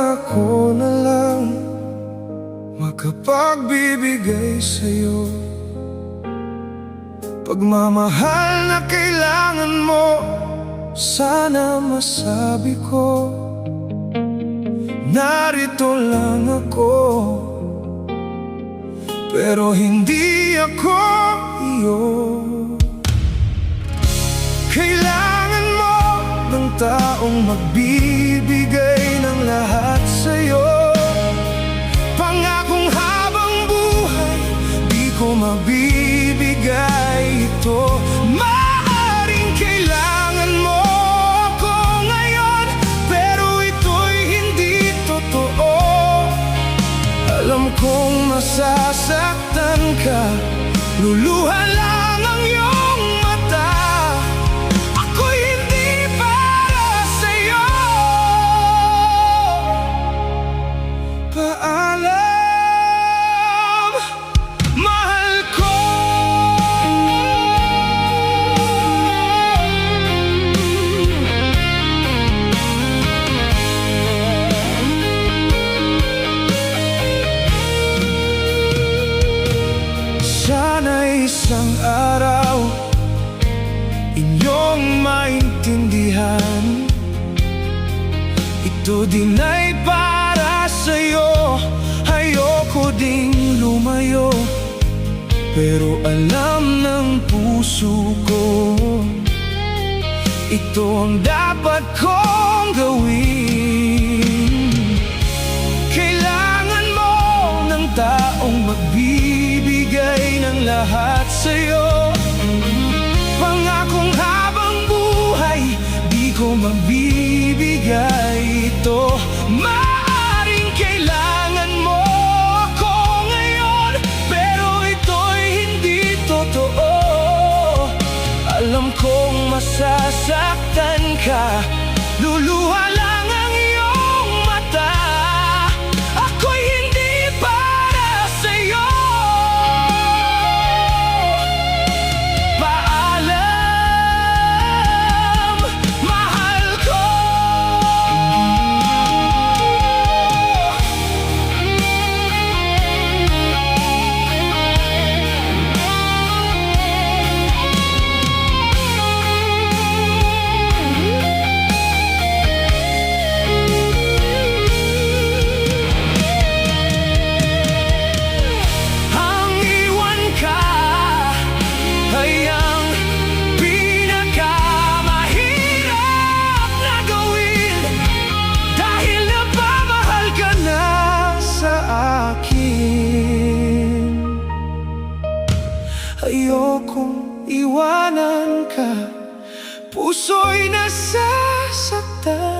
ako na lang makapagbibigay sa'yo. Pagmamahal na kailangan mo, sana masabi ko, narito lang ako. Pero hindi ako iyo. Kailangan mo ng taong magbibigay ng lahat sa'yo. Pangakong habang buhay, di ko mabibigay ito. Maaaring kailangan mo ako ngayon, pero ito'y hindi totoo. Alam kong masasaktan ka, luluha lang ang iyong mata. Ako'y hindi para sa'yo. Paalam, mahal ko. Sana isang araw inyong maintindihan, ito din ay para sa'yo. Ayoko ding lumayo, pero alam ng puso ko, ito ang dapat kong gawin. Kailangan mo ng taong magbibigay ng lahat sa'yo. Pangakong habang buhay, di ko mabibigay ito. Maaring kailangan mo ako ngayon, pero ito'y hindi totoo. Alam kong masasaktan ka, luluha lang ang iyong mata. Ako'y hindi para sa'yo. Paalam, mahal ko. Ang iwan ka ay ang pinakamahirap na gawin, dahil napamahal ka na sa akin. Ayokong iwanan ka, puso'y nasasaktan.